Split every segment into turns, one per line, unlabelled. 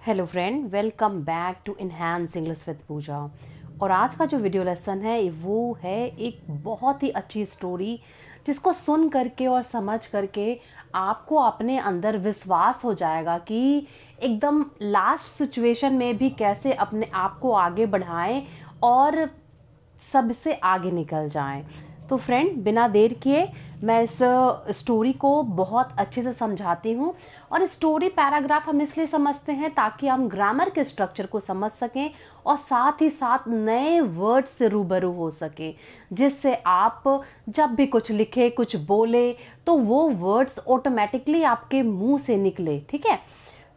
Hello friend, welcome back to enhance English with Pooja. और आज का जो वीडियो लेसन है वो है एक बहुत ही अच्छी स्टोरी जिसको सुन करके और समझ करके आपको अपने अंदर विश्वास हो जाएगा कि एकदम लास्ट सिचुएशन में भी कैसे अपने आप को आगे बढ़ाएं और सबसे आगे निकल जाएं। तो फ्रेंड, बिना देर किए मैं इस स्टोरी को बहुत अच्छे से समझाती हूँ। और स्टोरी पैराग्राफ हम इसलिए समझते हैं ताकि हम ग्रामर के स्ट्रक्चर को समझ सकें और साथ ही साथ नए वर्ड से रूबरू हो सकें, जिससे आप जब भी कुछ लिखे कुछ बोले तो वो वर्ड्स ऑटोमेटिकली आपके मुंह से निकले। ठीक है,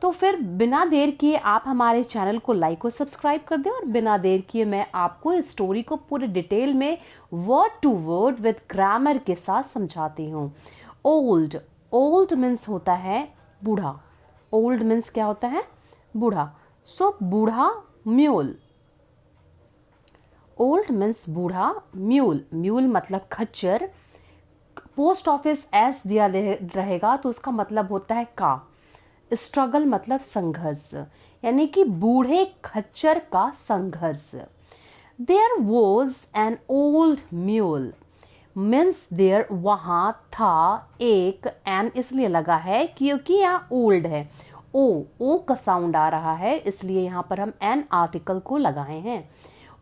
तो फिर बिना देर किए आप हमारे चैनल को लाइक और सब्सक्राइब कर दें। और बिना देर किए मैं आपको इस स्टोरी को पूरे डिटेल में word to word with grammar के साथ समझाती हूँ। ओल्ड, ओल्ड मीन्स होता है बूढ़ा। ओल्ड मीन्स क्या होता है? बूढ़ा। सो बूढ़ा म्यूल। ओल्ड मीन्स बूढ़ा, म्यूल, म्यूल मतलब खच्चर। पोस्ट ऑफिस एस दिया रहेगा तो उसका मतलब होता है का। स्ट्रगल मतलब संघर्ष, यानी कि बूढ़े खच्चर का संघर्ष। There was an old mule means there, वहां था एक, एन इसलिए लगा है क्योंकि यहाँ ओल्ड है, ओ का साउंड आ रहा है, इसलिए यहाँ पर हम एन आर्टिकल को लगाए हैं।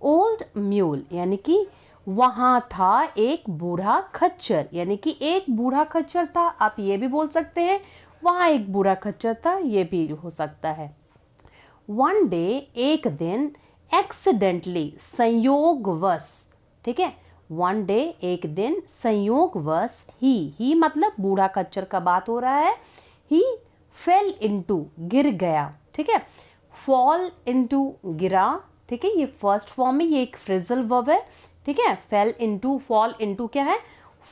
ओल्ड म्यूल यानी कि वहां था एक बूढ़ा खच्चर, यानी कि एक बूढ़ा खच्चर था। आप ये भी बोल सकते हैं वहां एक बूढ़ा खच्चर था, ये भी हो सकता है। वन डे, एक दिन, एक्सीडेंटली, संयोगवश। ठीक है, वन डे एक दिन, संयोगवश, ही मतलब बूढ़ा खच्चर का बात हो रहा है। ही फेल इनटू, गिर गया। ठीक है, फॉल इनटू, गिरा। ठीक है, ये फर्स्ट फॉर्म में, ये एक फ्रेजल वर्ब है। ठीक है, फेल इनटू, फॉल इनटू क्या है?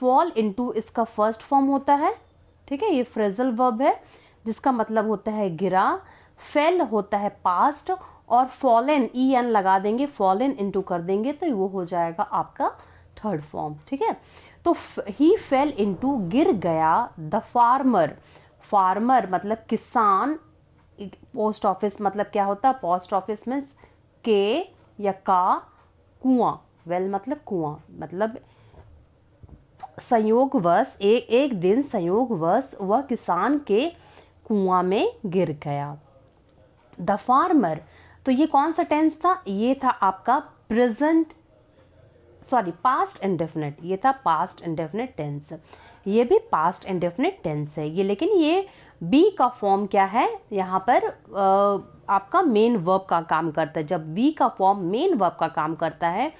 फॉल इनटू इसका फर्स्ट फॉर्म होता है। ठीक है, ये फ्रेजल वर्ब है जिसका मतलब होता है गिरा। फेल होता है पास्ट, और फॉलन, ई एन लगा देंगे, फॉलन इनटू कर देंगे तो वो हो जाएगा आपका थर्ड फॉर्म। ठीक है, तो ही फेल इनटू, गिर गया। द फार्मर, फार्मर मतलब किसान। पोस्ट ऑफिस मतलब क्या होता है? पोस्ट ऑफिस मीन्स के या का, कुआं, वेल मतलब कुआं, मतलब संयोगवश एक दिन संयोगवश वह किसान के कुआं में गिर गया। द फार्मर, तो ये कौन सा टेंस था? ये था आपका प्रेजेंट, सॉरी पास्ट इंडेफिनिट, ये था पास्ट इंडेफिनिट टेंस। ये भी पास्ट इंडेफिनिट टेंस है ये, लेकिन ये बी का फॉर्म क्या है यहाँ पर? आपका मेन वर्ब का काम करता है। जब बी का फॉर्म मेन वर्ब का काम करता है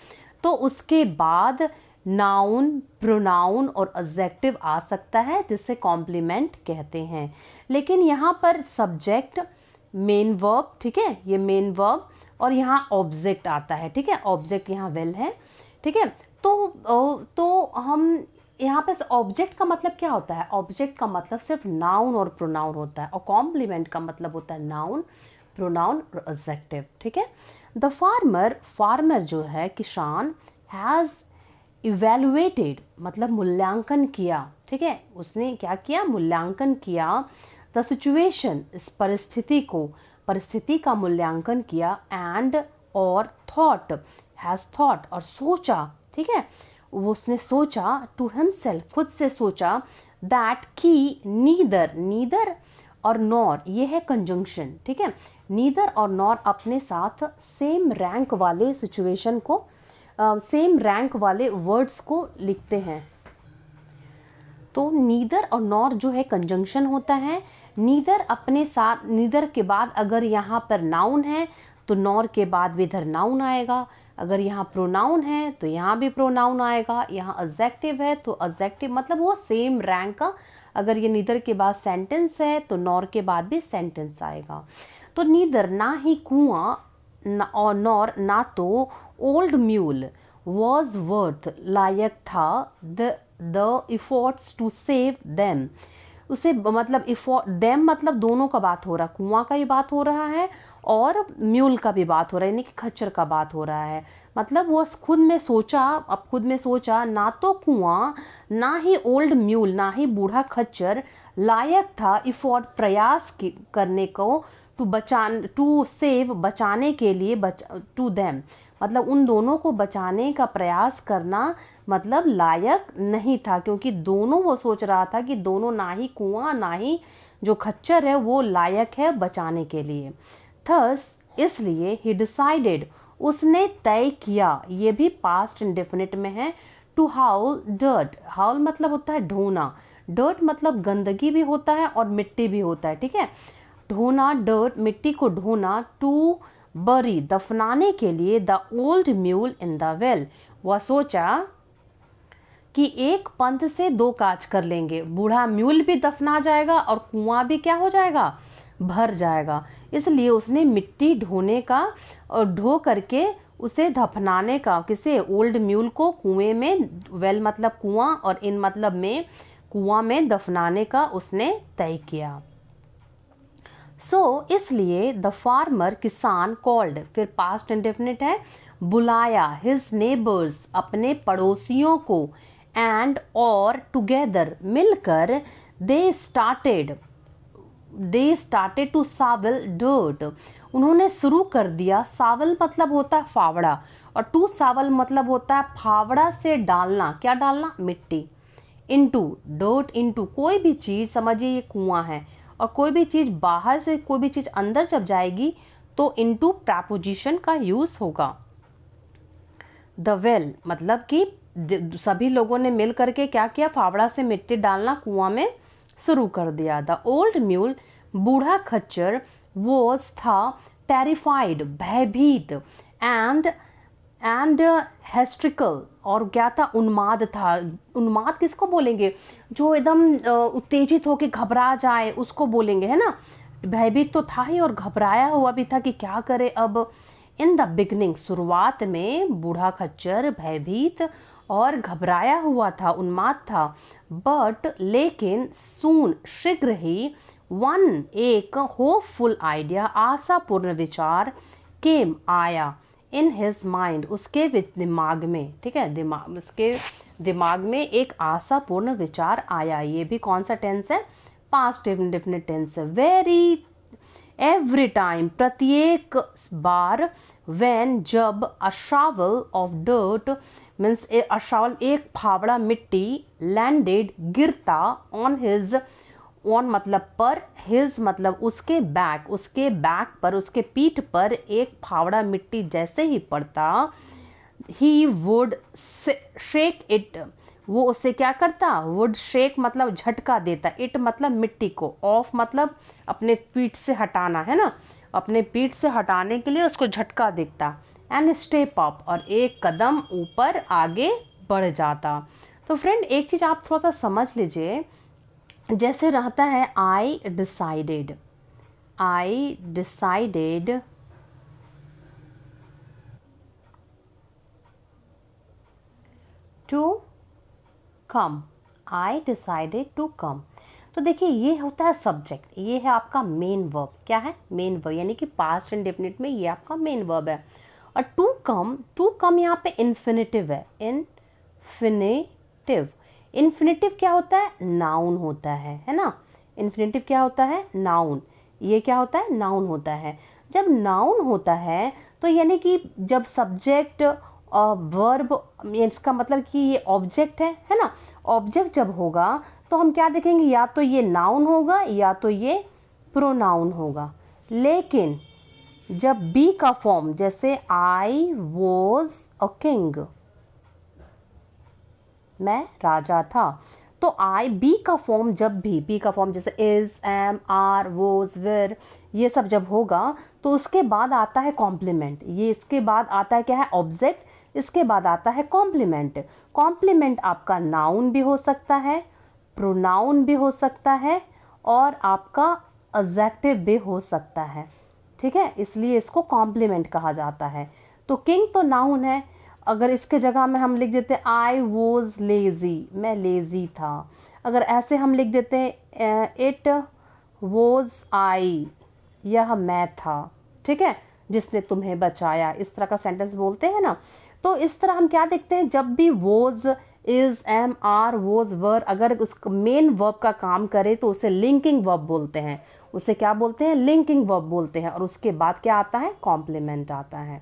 तो उसके बाद नाउन, प्रोनाउन और एडजेक्टिव आ सकता है, जिसे कॉम्प्लीमेंट कहते हैं। लेकिन यहाँ पर सब्जेक्ट, मेन वर्ब, ठीक है, ये मेन वर्ब, और यहाँ ऑब्जेक्ट आता है। ठीक है, ऑब्जेक्ट यहाँ वेल है। ठीक है, तो हम यहाँ पे ऑब्जेक्ट का मतलब क्या होता है? ऑब्जेक्ट का मतलब सिर्फ नाउन और प्रोनाउन होता है, और कॉम्प्लीमेंट का मतलब होता है नाउन, प्रोनाउन और एडजेक्टिव। ठीक है, द फार्मर, फार्मर जो है किसान, हैज इवेल्युएटेड मतलब मूल्यांकन किया। ठीक है, उसने क्या किया? मूल्यांकन किया। द सिचुएशन, इस परिस्थिति को, परिस्थिति का मूल्यांकन किया। एंड और थॉट, हैज थॉट और सोचा। ठीक है, वो उसने सोचा, टू हिमसेल्फ खुद से सोचा, दैट की नीदर, नीदर और नॉर, ये है कंजंक्शन। ठीक है, नीदर और नॉर अपने साथ सेम रैंक वाले सिचुएशन को, सेम रैंक वाले वर्ड्स को लिखते हैं। तो नीदर और नॉर जो है कंजंक्शन होता है। नीदर अपने साथ, नीदर के बाद अगर यहाँ पर नाउन है तो नॉर के बाद भी इधर नाउन आएगा। अगर यहाँ प्रोनाउन है तो यहाँ भी प्रोनाउन आएगा। यहाँ एडजेक्टिव है तो एडजेक्टिव, मतलब वो सेम रैंक का। अगर ये नीदर के बाद सेंटेंस है तो नॉर के बाद भी सेंटेंस आएगा। तो नीदर ना ही कुआं, और नॉर ना तो ओल्ड म्यूल वॉज वर्थ, लायक था, the efforts to save them, उसे मतलब इफोर्ट, देम मतलब दोनों का बात हो रहा है, कुआं का भी बात हो रहा है और म्यूल का भी बात हो रहा है, यानी कि खच्चर का बात हो रहा है। मतलब वो खुद में सोचा, अब खुद में सोचा, ना तो कुआं, ना ही ओल्ड म्यूल, ना ही बूढ़ा खच्चर लायक था इफोर्ट प्रयास करने को टू सेव बचाने के लिए टू देम, मतलब उन दोनों को बचाने का प्रयास करना मतलब लायक नहीं था, क्योंकि दोनों वो सोच रहा था कि दोनों ना ही कुआं ना ही जो खच्चर है वो लायक है बचाने के लिए। थस इसलिए ही डिसाइडेड उसने तय किया, ये भी पास्ट इंडेफिनिट में है, टू हाउल डर्ट। हाउल मतलब होता है ढोना, डर्ट मतलब गंदगी भी होता है और मिट्टी भी होता है, ठीक है। ढोना, डर्ट, मिट्टी को ढोना, टू बरी दफनाने के लिए the old mule in the well. वह सोचा कि एक पंथ से दो काज कर लेंगे, बूढ़ा म्यूल भी दफना जाएगा और कुआं भी क्या हो जाएगा, भर जाएगा। इसलिए उसने मिट्टी ढोने का और ढो करके उसे दफनाने का, किसे, ओल्ड म्यूल को कुएं में, वेल मतलब कुआं और इन मतलब में कुआं में दफनाने का उसने तय किया। इसलिए द फार्मर किसान कॉल्ड, फिर पास्ट इंडेफिनिट है, बुलाया, हिज नेबर्स अपने पड़ोसियों को, एंड और टुगेदर मिलकर they started to shovel dirt, उन्होंने शुरू कर दिया। सावल मतलब होता है फावड़ा और टू सावल मतलब होता है फावड़ा से डालना, क्या डालना, मिट्टी। इनटू डर्ट, इनटू कोई भी चीज, समझिए ये कुआं है और कोई भी चीज बाहर से कोई भी चीज अंदर जब जाएगी तो इनटू प्रपोजिशन का यूज होगा। द वेल मतलब कि सभी लोगों ने मिल करके क्या किया, फावड़ा से मिट्टी डालना कुआं में शुरू कर दिया। द ओल्ड म्यूल बूढ़ा खच्चर वॉज था टेरिफाइड भयभीत, एंड हेस्ट्रिकल और क्या था, उन्माद था। उन्माद किसको बोलेंगे, जो एकदम उत्तेजित होकर घबरा जाए उसको बोलेंगे, है ना। भयभीत तो था ही और घबराया हुआ भी था कि क्या करे अब। इन द बिगनिंग शुरुआत में बूढ़ा खच्चर भयभीत और घबराया हुआ था, उन्माद था। बट लेकिन सून शीघ्र ही वन एक होपफुल आइडिया आशापूर्ण विचार केम आया इन हिज माइंड उसके दिमाग में, ठीक है, उसके दिमाग में एक आशापूर्ण विचार आया। ये भी कौन सा टेंस है, पास्ट इंडेफिनिट टेंस है। एवरी टाइम प्रत्येक बार, व्हेन जब, a shovel of dirt means a shovel एक फावड़ा मिट्टी, लैंडेड गिरता, ऑन मतलब पर, हिज मतलब उसके बैक पर, उसके पीठ पर एक फावड़ा मिट्टी जैसे ही पड़ता, ही वुड शेक इट, वो उसे क्या करता, वुड शेक मतलब झटका देता, इट मतलब मिट्टी को, ऑफ मतलब अपने पीठ से हटाना, है ना, अपने पीठ से हटाने के लिए उसको झटका देता, एंड स्टेप अप और एक कदम ऊपर आगे बढ़ जाता। तो फ्रेंड एक चीज़ आप थोड़ा सा समझ लीजिए, जैसे रहता है I decided to come, I decided to come. तो देखिए ये होता है सब्जेक्ट, ये है आपका मेन वर्ब, क्या है, मेन वर्ब, यानी कि पास्ट इंडेफिनिट में ये आपका मेन वर्ब है। और टू कम यहाँ पे इन्फिनिटिव है, इन्फिनिटिव क्या होता है, नाउन होता है ना। इन्फिनिटिव क्या होता है, नाउन। ये क्या होता है, नाउन होता है। जब नाउन होता है तो यानी कि जब सब्जेक्ट वर्ब, इसका मतलब कि ये ऑब्जेक्ट है ना। ऑब्जेक्ट जब होगा तो हम क्या देखेंगे, या तो ये नाउन होगा या तो ये प्रोनाउन होगा। लेकिन जब बी का फॉर्म, जैसे आई वॉज अ किंग, मैं राजा था, तो आई बी का फॉर्म जब भी, बी का फॉर्म जैसे is, am, are, was, were, ये सब जब होगा तो उसके बाद आता है कॉम्प्लीमेंट। ये इसके बाद आता है क्या है, ऑब्जेक्ट, इसके बाद आता है कॉम्प्लीमेंट। कॉम्प्लीमेंट आपका नाउन भी हो सकता है, प्रोनाउन भी हो सकता है और आपका एडजेक्टिव भी हो सकता है, ठीक है, इसलिए इसको कॉम्प्लीमेंट कहा जाता है। तो किंग तो नाउन है, अगर इसके जगह में हम लिख देते आई वॉज लेजी, मैं लेजी था, अगर ऐसे हम लिख देते इट वॉज आई, यह मैं था, ठीक है, जिसने तुम्हें बचाया, इस तरह का सेंटेंस बोलते हैं ना। तो इस तरह हम क्या देखते हैं, जब भी was is, am, are, was, were अगर उस मेन वर्ब का काम करे तो उसे लिंकिंग वर्ब बोलते हैं। उसे क्या बोलते हैं? लिंकिंग वर्ब बोलते हैं। और उसके बाद क्या आता है? कॉम्प्लीमेंट आता है।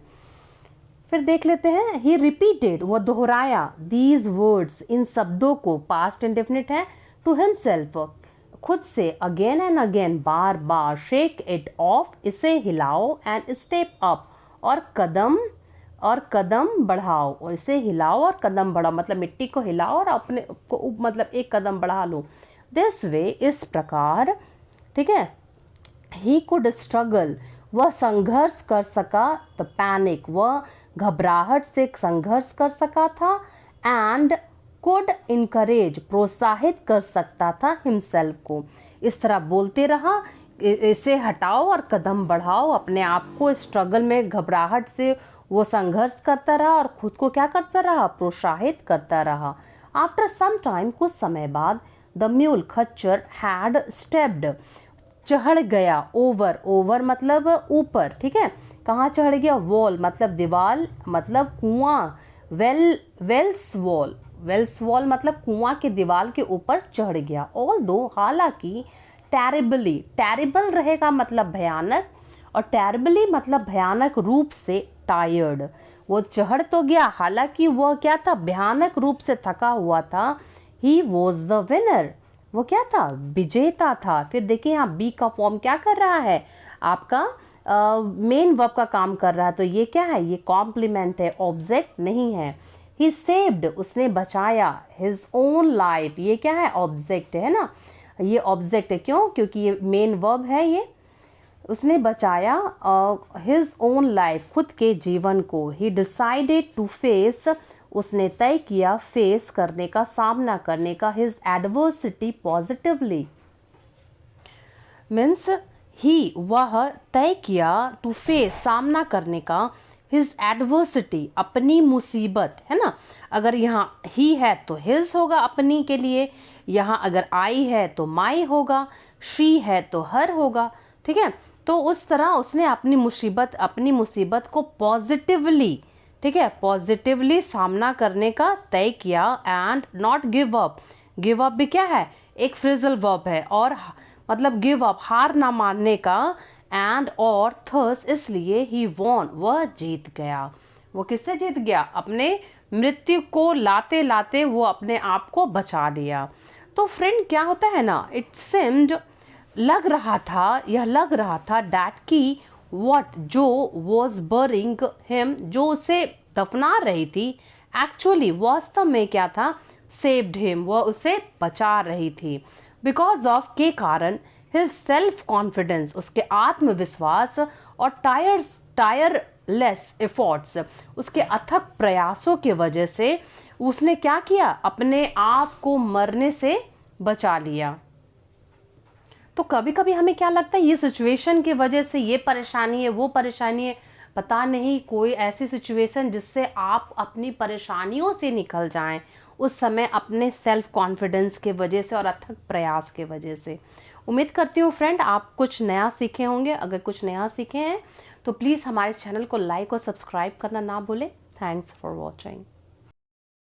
फिर देख लेते हैं, ही रिपीटेड, वह दोहराया, दीज वर्ड्स, इन शब्दों को, पास्ट इंडेफिनिट है, टू हिमसेल्फ, खुद से, again and again, bar bar, shake it of, इसे हिलाओ, एंड स्टेप अप, और कदम बढ़ाओ, और इसे हिलाओ और कदम बढ़ाओ, मतलब मिट्टी को हिलाओ और अपने को मतलब एक कदम बढ़ा लो। दिस वे, इस प्रकार, ठीक है। ही कुड स्ट्रगल, वह संघर्ष कर सका, द पैनिक, वह घबराहट से संघर्ष कर सका था, एंड कुड इनकरेज, प्रोत्साहित कर सकता था, हिमसेल्फ को। इस तरह बोलते रहा, इसे हटाओ और कदम बढ़ाओ, अपने आप को स्ट्रगल में, घबराहट से वो संघर्ष करता रहा और खुद को क्या करता रहा? प्रोत्साहित करता रहा। आफ्टर सम टाइम, कुछ समय बाद, द म्यूल, खच्चर, हैड स्टेप्ड, चढ़ गया, ओवर मतलब ऊपर, ठीक है। कहाँ चढ़ गया? वॉल मतलब दीवार, मतलब कुआं, वेल्स वॉल मतलब कुआं की दीवार के ऊपर चढ़ गया। ऑल दो, हालांकि, टेरिबल रहेगा मतलब भयानक, और टेरिबली मतलब भयानक रूप से, टायर्ड, वो चढ़ तो गया, हालांकि वह क्या था? भयानक रूप से थका हुआ था। ही वॉज द विनर, वो क्या था? विजेता था। फिर देखिए यहाँ बी का फॉर्म क्या कर रहा है? आपका मेन वर्ब का काम कर रहा है, तो ये क्या है? ये कॉम्प्लीमेंट है, ऑब्जेक्ट नहीं है। ही सेव्ड, उसने बचाया, हिज ओन लाइफ, ये क्या है? ऑब्जेक्ट है ना, ये ऑब्जेक्ट है। क्यों? क्योंकि ये मेन वर्ब है। ये उसने बचाया हिज ओन लाइफ, खुद के जीवन को। ही डिसाइडेड टू फेस, उसने तय किया फेस करने का, सामना करने का, his adversity positively, means he, वह तय किया, टू फेस, सामना करने का, हिज एडवर्सिटी, अपनी मुसीबत, है ना। अगर यहाँ ही है तो हिज होगा अपनी के लिए, यहाँ अगर आई है तो माई होगा, शी है तो हर होगा, ठीक है। तो उस तरह उसने अपनी मुसीबत को पॉजिटिवली, ठीक है, पॉजिटिवली सामना करने का तय किया। And not give up, give up भी क्या है? एक फ्रेजल वर्ब है, और मतलब गिव अप, हार ना मानने का, एंड और थर्स, इसलिए, ही वॉन, वह जीत गया। वो किससे जीत गया? अपने मृत्यु को लाते लाते वो अपने आप को बचा लिया। तो फ्रेंड क्या होता है ना, इट सेम्ड, लग रहा था डैट की, व्हाट, जो, वॉज बरिंग हिम, जो उसे दफना रही थी, एक्चुअली, वास्तव में क्या था? सेव्ड हिम, वह उसे बचा रही थी। बिकॉज ऑफ, के कारण, हिज सेल्फ कॉन्फिडेंस, उसके आत्मविश्वास, और टायरलेस एफर्ट्स, उसके अथक प्रयासों की वजह से उसने क्या किया? अपने आप को मरने से बचा लिया। तो कभी कभी हमें क्या लगता है, ये सिचुएशन की वजह से ये परेशानी है, वो परेशानी है, पता नहीं कोई ऐसी सिचुएशन जिससे आप अपनी परेशानियों से निकल जाएं, उस समय अपने सेल्फ कॉन्फिडेंस के वजह से और अथक प्रयास के वजह से। उम्मीद करती हूँ फ्रेंड आप कुछ नया सीखे होंगे। अगर कुछ नया सीखे हैं तो प्लीज़ हमारे चैनल को लाइक और सब्सक्राइब करना ना भूलें। Thanks for watching.